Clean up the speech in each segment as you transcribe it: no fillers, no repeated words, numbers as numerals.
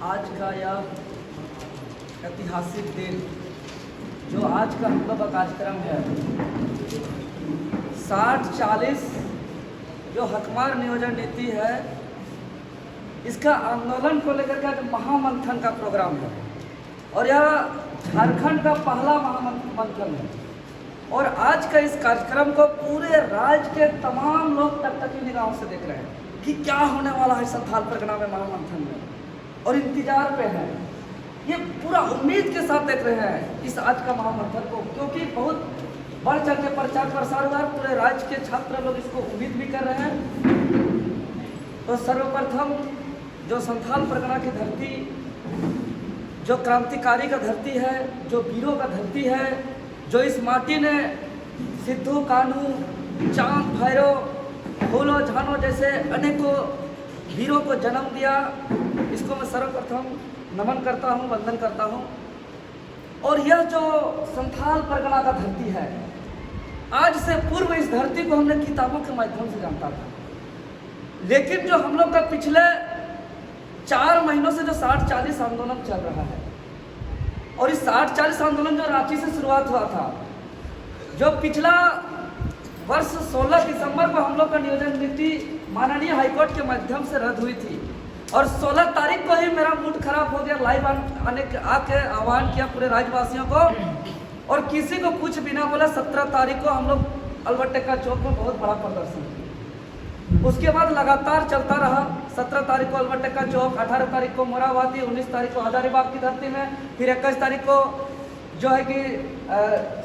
आज का यह ऐतिहासिक दिन जो आज का हम लोग का कार्यक्रम है 60-40 जो हकमार नियोजन नीति है, इसका आंदोलन को लेकर का महामंथन का प्रोग्राम है और यह झारखंड का पहला महामंथन है। और आज का इस कार्यक्रम को पूरे राज्य के तमाम लोग टकटकी निगाहों से देख रहे हैं कि क्या होने वाला है संथाल परगना में महामंथन में, और इंतजार पे है। ये पूरा उम्मीद के साथ देख रहे हैं इस आज का महामंथन को, क्योंकि बहुत बढ़ चढ़ के प्रचार प्रसार हुआ है। पूरे राज्य के छात्र लोग इसको उम्मीद भी कर रहे हैं। तो सर्वप्रथम जो संथाल परगना की धरती, जो क्रांतिकारी का धरती है, जो वीरों का धरती है, जो इस माटी ने सिद्धू कान्हू, चांद भैरव, फूलो झानो जैसे अनेकों वीरों को जन्म दिया, इसको मैं सर्वप्रथम नमन करता हूँ, वंदन करता हूँ। और यह जो संथाल परगना का धरती है, आज से पूर्व इस धरती को हमने किताबों के माध्यम से जानता था, लेकिन जो हम लोग का पिछले 4 महीनों से जो 60-40 आंदोलन चल रहा है, और इस 60-40 आंदोलन जो रांची से शुरुआत हुआ था, जो पिछला वर्ष 16 दिसंबर को हम लोग का नियोजन नीति माननीय हाईकोर्ट के माध्यम से रद्द हुई थी, और 16 तारीख को ही मेरा मूड खराब हो गया। लाइव आके आह्वान किया पूरे राज्यवासियों को, और किसी को कुछ भी ना बोला। 17 तारीख को हम लोग अलबट्टेका चौक में बहुत बड़ा प्रदर्शन किया। उसके बाद लगातार चलता रहा। 17 तारीख को अलबट्टेका चौक, 18 तारीख को मोराबादी, 19 तारीख को हजारीबाग की धरती में, फिर 21 तारीख को जो है कि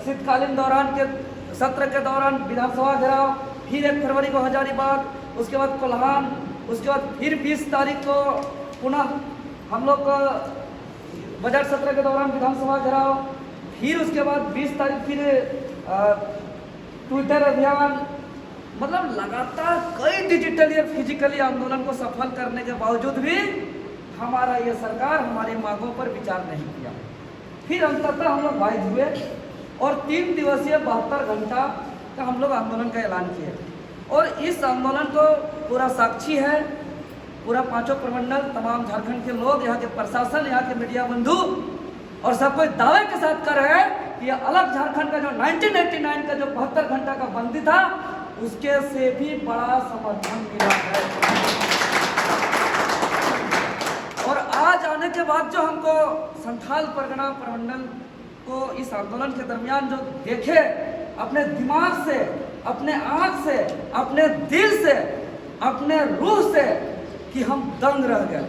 शीतकालीन दौरान के सत्र के दौरान विधानसभा घेराव, फिर 1 फरवरी को हजारीबाग, उसके बाद कोल्हान, उसके बाद फिर 20 तारीख को पुनः हम लोग का बजट सत्र के दौरान विधानसभा घेराव, फिर उसके बाद 20 तारीख फिर ट्विटर अभियान। मतलब लगातार कई डिजिटली और फिजिकली आंदोलन को सफल करने के बावजूद भी हमारा ये सरकार हमारी मांगों पर विचार नहीं किया। फिर अंततः हम लोग बाधित हुए और 3 दिवसीय 72 घंटा का हम लोग आंदोलन का ऐलान किए। और इस आंदोलन को पूरा साक्षी है पूरा 5 प्रमंडल, तमाम झारखंड के लोग, यहाँ के प्रशासन, यहाँ के मीडिया बंधु, और सब कोई दावे के साथ कर रहे हैं कि अलग झारखंड का जो 1989 का जो 72 घंटा का बंदी था, उसके से भी बड़ा समर्थन मिला है। और आज आने के बाद जो हमको संथाल परगना प्रमंडल को इस आंदोलन के दरमियान जो देखे, अपने दिमाग से, अपने आँख से, अपने दिल से, अपने रूह से, कि हम दंग रह गए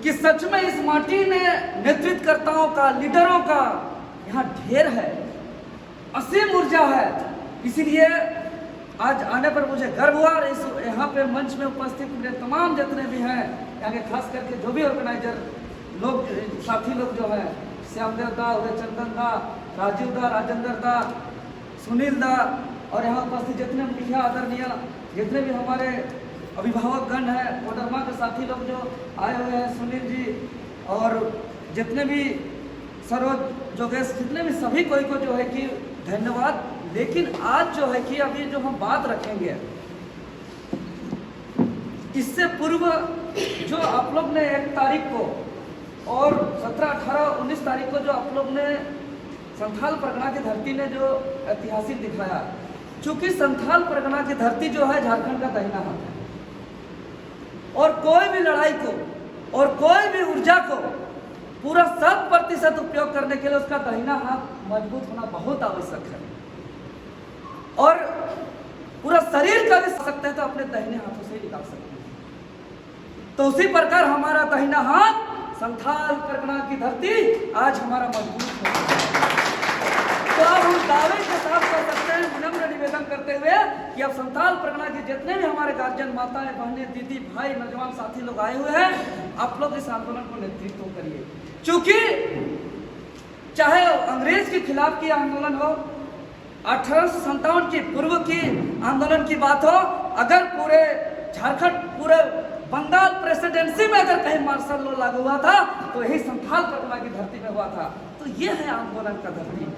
कि सच में इस माटी में नेतृत्वकर्ताओं का, लीडरों का यहाँ ढेर है, असीम ऊर्जा है। इसीलिए आज आने पर मुझे गर्व हुआ। और इस यहाँ पे मंच में उपस्थित मेरे तमाम जितने भी हैं, यहाँ के खास करके जो भी ऑर्गेनाइजर लोग, साथी लोग जो हैं, श्यामदेव दा, उदय चंदन दा, राजीव दा, राजेंद्र दा, सुनील दा, और यहाँ उपस्थित जितने मुखिया आदरणीय, जितने भी हमारे अभिभावक गण हैं, कोडरमा के साथी लोग जो आए हुए हैं, सुनील जी, और जितने भी सरोज जोगेश, जितने भी सभी कोई को जो है कि धन्यवाद। लेकिन आज जो है कि अभी जो हम बात रखेंगे, इससे पूर्व जो आप लोग ने 1 तारीख को और 17, 18, 19 तारीख को जो आप लोग ने संथाल परगना की धरती ने जो ऐतिहासिक दिखाया, चूंकि संथाल परगना की धरती जो है झारखंड का दाहिना हाथ है, और कोई भी लड़ाई को और कोई भी ऊर्जा को पूरा 100% उपयोग करने के लिए उसका दाहिना हाथ मजबूत होना बहुत आवश्यक है। और पूरा शरीर का भी सकते हैं तो अपने दाहिने हाथों से ही निकाल सकते हैं। तो उसी प्रकार हमारा दाहिना हाथ संथाल परगना की धरती आज हमारा मजबूत है। तो अब हम दावे के साथ कर सकते हैं, विनम्र निवेदन करते हुए, कि अब संथाल परगना के जितने भी हमारे गार्जियन, माताएं, बहनें, दीदी, भाई, नौजवान साथी लोग आए हुए हैं, आप लोग इस आंदोलन को नेतृत्व करिए। क्योंकि चाहे अंग्रेज के खिलाफ की आंदोलन हो, 1857 की पूर्व की आंदोलन की बात हो, अगर पूरे झारखंड, पूरे बंगाल प्रेसिडेंसी में अगर कहीं मार्शल लॉ लागू हुआ था, तो यही संथाल परगना की धरती में हुआ था। तो ये है आंदोलन का धरती।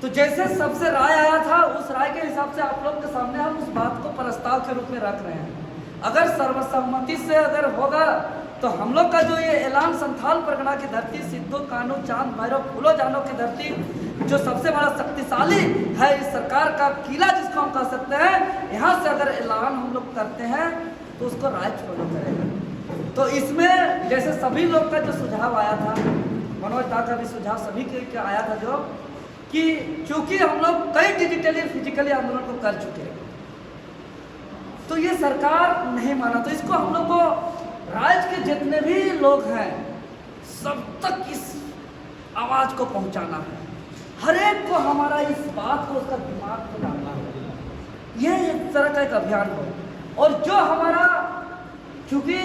तो जैसे सबसे राय आया था, उस राय के हिसाब से आप लोग के सामने हम उस बात को प्रस्ताव के रूप में रख रहे हैं। अगर सर्वसम्मति से अगर होगा तो हम लोग का जो ये ऐलान संथाल परगना की धरती, सिद्धो कानू चांद भैरव फूलो जानो की धरती, जो सबसे बड़ा शक्तिशाली है इस सरकार का किला जिसको हम कह सकते हैं, यहाँ से अगर ऐलान हम लोग करते हैं तो उसको राज फॉलो करेगा। तो इसमें जैसे सभी लोग का जो सुझाव आया था, मनोज दा का भी सुझाव सभी के आया था, जो कि चूंकि हम लोग कई डिजिटली फिजिकली आंदोलन को कर चुके हैं, तो ये सरकार नहीं माना, तो इसको हम लोग को राज्य के जितने भी लोग हैं सब तक इस आवाज को पहुंचाना है, हर एक को हमारा इस बात को उसका दिमाग में डालना है, ये एक तरह का एक अभियान हो। और जो हमारा, चूंकि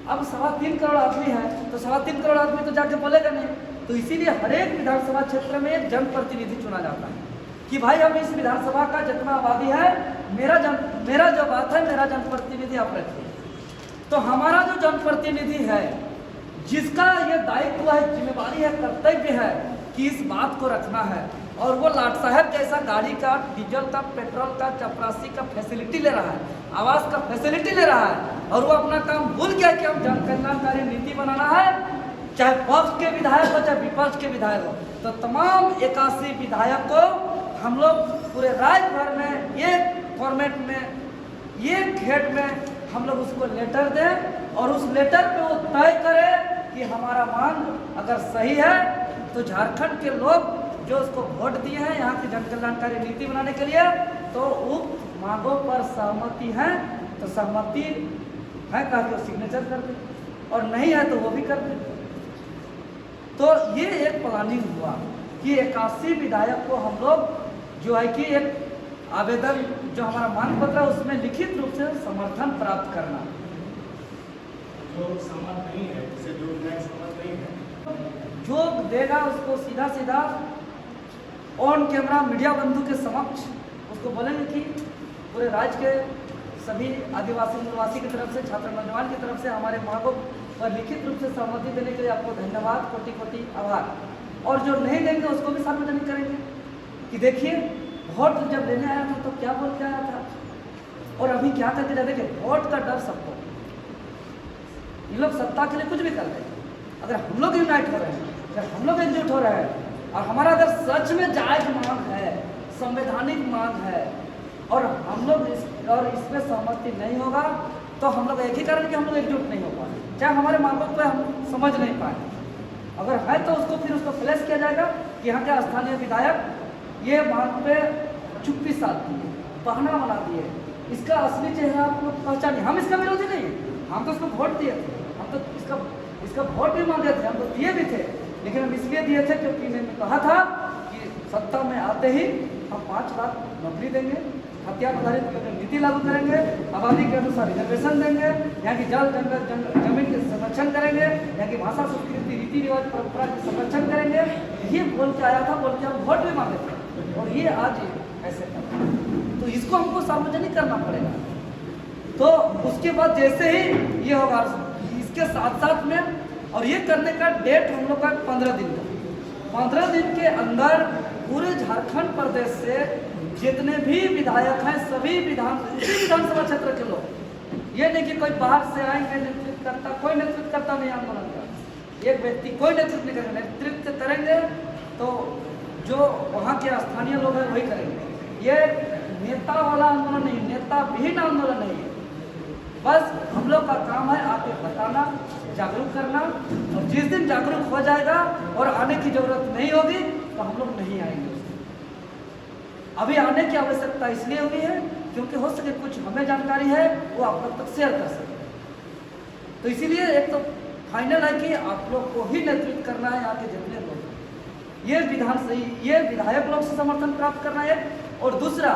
अब 3.25 करोड़ आदमी है, तो 3.25 करोड़ आदमी तो जाके बोलेगा नहीं, तो इसीलिए हर एक विधानसभा क्षेत्र में एक जनप्रतिनिधि चुना जाता है कि भाई हम इस विधानसभा का जितना आबादी है, मेरा जो बात है, मेरा जनप्रतिनिधि आप रखिए। तो हमारा जो जनप्रतिनिधि है, जिसका ये दायित्व है, जिम्मेवारी है, कर्तव्य है कि इस बात को रखना है, और वो लाट साहब जैसा गाड़ी का, डीजल का, पेट्रोल का, चपरासी का फैसिलिटी ले रहा है, आवास का फैसिलिटी ले रहा है, और वो अपना काम भूल गया कि हम जन कल्याणकारी नीति बनाना है, चाहे पक्ष के विधायक हो चाहे विपक्ष के विधायक हो। तो तमाम 81 विधायक को हम लोग पूरे राज्य भर में एक फॉर्मेट में, एक हेड में हम लोग उसको लेटर दें, और उस लेटर पे वो तय करे कि हमारा मांग अगर सही है तो झारखंड के लोग जो उसको वोट दिए हैं यहाँ की जन कल्याणकारी नीति बनाने के लिए, तो उक्त मांगों पर सहमति है तो सहमति है कहा कि वो सिग्नेचर कर दे, और नहीं है तो वो भी कर दे। तो ये एक प्लानिंग हुआ कि 81 विधायक को हम लोग जो है कि एक आवेदन, जो हमारा मांग पत्र है उसमें लिखित रूप से समर्थन प्राप्त करना। जो सहमत नहीं है, जिसे जो सहमत नहीं है, जो देगा उसको सीधा सीधा ऑन कैमरा मीडिया बंधु के समक्ष उसको बोलेंगे कि पूरे राज्य के सभी आदिवासी निवासी की तरफ से, छात्र नौजवान की तरफ से हमारे मांगों पर लिखित रूप से सहमति देने के लिए आपको धन्यवाद, कोटि कोटि आभार। और जो नहीं देंगे उसको भी सार्वजनिक करेंगे कि देखिए वोट जब लेने आया था तो क्या बोल के आया था, और अभी क्या करके जा। देखिए वोट का डर सबको, ये लोग सत्ता के लिए कुछ भी कर रहे हैं। अगर हम लोग यूनाइट हो रहे हैं, अगर हम लोग एकजुट हो रहे हैं, और हमारा अगर सच में जायज मांग है, संवैधानिक मांग है, और हम लोग इसमें सहमति नहीं होगा, तो हम लोग एक ही कारण कि हम लोग एकजुट नहीं हो पाए, चाहे हमारे मांगों को हम समझ नहीं पाए। अगर है तो उसको फिर उसको फ्लैश किया जाएगा कि यहाँ के स्थानीय विधायक ये मांग पे चुप्पी साध दिए, बहाना बना दिए, इसका असली चेहरा आप लोग पहचानिए। हम इसका विरोधी नहीं, हम तो उसको वोट दिए थे, हम तो इसका वोट भी मांगे थे, हम तो दिए भी थे, लेकिन हम इसलिए दिए थे क्योंकि मैंने कहा था कि सत्ता में आते ही हम 5 लाख नौकरी देंगे, हत्या आधारित नीति लागू करेंगे, आबादी के अनुसार रिजर्वेशन देंगे, यहाँ की जल जंगल जमीन के संरक्षण करेंगे, यहाँ की भाषा संस्कृति रीति रिवाज परंपरा के संरक्षण करेंगे। ये बोल के आया था, बोल के हम वोट भी मांगे थे, और ये आज ऐसे करते हैं। तो इसको हमको सार्वजनिक करना पड़ेगा। तो उसके बाद जैसे ही ये होगा, इसके साथ साथ में, और ये करने का डेट हम लोग का 15 दिन का, 15 दिन के अंदर पूरे झारखंड प्रदेश से जितने भी विधायक हैं, सभी विधानसभा क्षेत्र के लोग, ये नहीं कि कोई बाहर से आएंगे नेतृत्व करता, कोई नेतृत्व करता नहीं आंदोलन का, एक व्यक्ति कोई नेतृत्व नहीं करेंगे, नेतृत्व करेंगे तो जो वहाँ के स्थानीय लोग हैं वही करेंगे। ये नेता वाला आंदोलन नहीं, नेता विहीन आंदोलन नहीं है। बस हम लोग का काम है आके बताना, जागरूक करना, और जिस दिन जागरूक हो जाएगा और आने की जरूरत नहीं होगी तो हम लोग नहीं आएंगे। अभी आने की आवश्यकता इसलिए हुई है क्योंकि हो सके कुछ हमें जानकारी है वो आप लोग तक शेयर कर सके। तो इसीलिए एक तो फाइनल है कि आप लोग को ही नेतृत्व करना है, यहाँ के जितने लोग ये विधायक लोग से समर्थन प्राप्त करना है, और दूसरा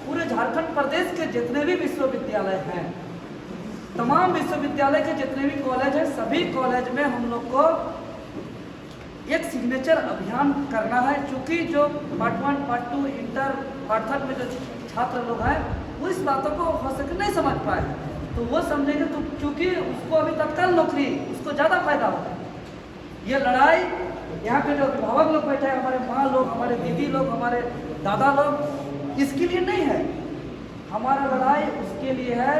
पूरे झारखंड प्रदेश के जितने भी विश्वविद्यालय हैं, तमाम विश्वविद्यालय के जितने भी कॉलेज हैं, सभी कॉलेज में हम लोग को एक सिग्नेचर अभियान करना है। चूँकि जो पार्ट 1, पार्ट 2, इंटर, पार्ट 3 में जो छात्र लोग हैं वो इस बातों को हो सके नहीं समझ पाए, तो वो समझेंगे, तो चूँकि उसको अभी तत्काल नौकरी, उसको ज़्यादा फायदा होगा। ये लड़ाई यहाँ पे जो अभिभावक लोग बैठे हैं, हमारे माँ लोग, हमारे दीदी लोग, हमारे दादा लोग, इसके लिए नहीं है। हमारा लड़ाई उसके लिए है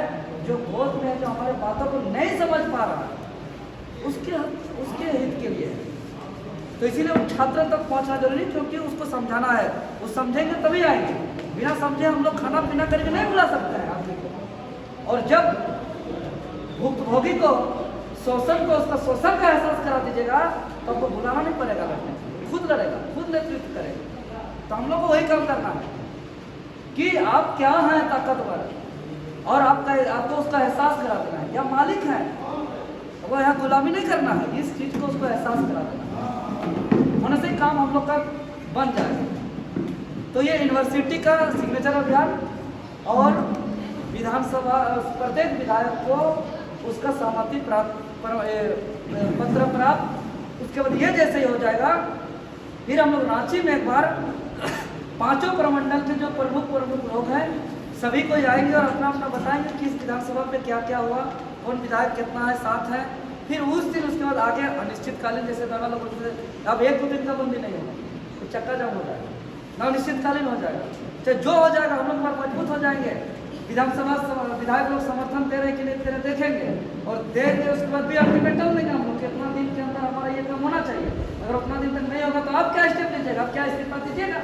जो गोद में, जो हमारे बातों को नहीं समझ पा रहा, उसके हित के लिए है। तो इसीलिए उन छात्रों तक पहुंचना जरूरी, क्योंकि उसको समझाना है। वो समझेंगे तभी आएंगे, बिना समझे हम लोग खाना पीना करके नहीं बुला सकते हैं आदमी को। और जब भुक्तभोगी को शोषण को उसका शोषण का एहसास करा दीजिएगा तो आपको बुलाना नहीं पड़ेगा, लड़ने खुद लड़ेगा, खुद नेतृत्व करेगा। तो हम लोग को वही काम करना है कि आप क्या हैं ताकतवर, और आपको उसका एहसास करा देना है। या मालिक है वो यहाँ गुलामी नहीं करना है, इस चीज़ को उसको एहसास करा देना है, होने से काम हम लोग का बन जाएगा। तो ये यूनिवर्सिटी का सिग्नेचर अभियान और विधानसभा प्रत्येक विधायक को उसका सहमति पत्र प्राप्त, उसके बाद ये जैसे ही हो जाएगा फिर हम लोग रांची में एक बार 5 प्रमंडल के जो प्रमुख लोग हैं सभी को आएंगे और अपना अपना बताएंगे कि इस विधानसभा पे क्या क्या हुआ, कौन विधायक कितना है, साथ है। फिर उस दिन उसके बाद आगे अनिश्चितकालीन, जैसे दादा लोग बोलते थे अब 1-2 दिन का बंदी नहीं होगा, तो चक्का जाम हो जाएगा ना, अनिश्चितकालीन हो जाएगा। चाहे जो हो जाएगा हम लोग मजबूत हो जाएंगे, विधानसभा विधायक लोग समर्थन दे रहे कि नहीं दे रहे देखेंगे, और देंगे उसके बाद भी अल्टीमेटम देंगे हम लोग कि इतना दिन के अंदर हमारा ये काम होना चाहिए। अगर उतना दिन तक नहीं होगा तो आप क्या स्टेप लीजिएगा, आप क्या इस्तीफा दीजिएगा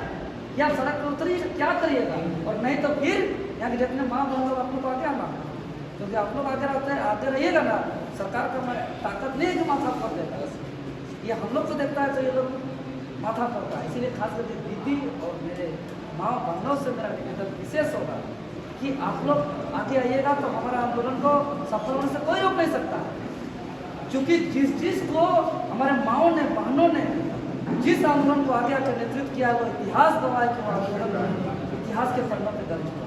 या सड़क पर उतरिएगा, क्या करिएगा? और नहीं तो फिर यहाँ के जितने माँ बहन लोग आप लोग को आगे आना, क्योंकि आप लोग आगे रहिएगा ना, सरकार का ताकत नहीं है कि माथा फोड़ देगा, ये हम लोग को देखता है तो ये लोग माथा फोड़ता है। इसीलिए खास करके दीदी और मेरे माँ बहनों से मेरा निवेदन विशेष होगा कि आप लोग आगे आइएगा तो हमारा आंदोलन को सफल होने से कोई रोक नहीं सकता, क्योंकि जिस चीज़ को हमारे माँओं ने बहनों ने जिस आंदोलन को आगे आकर नेतृत्व किया वो इतिहास गवाह है कि वो आंदोलन इतिहास के पन्नों पर दर्ज हुआ।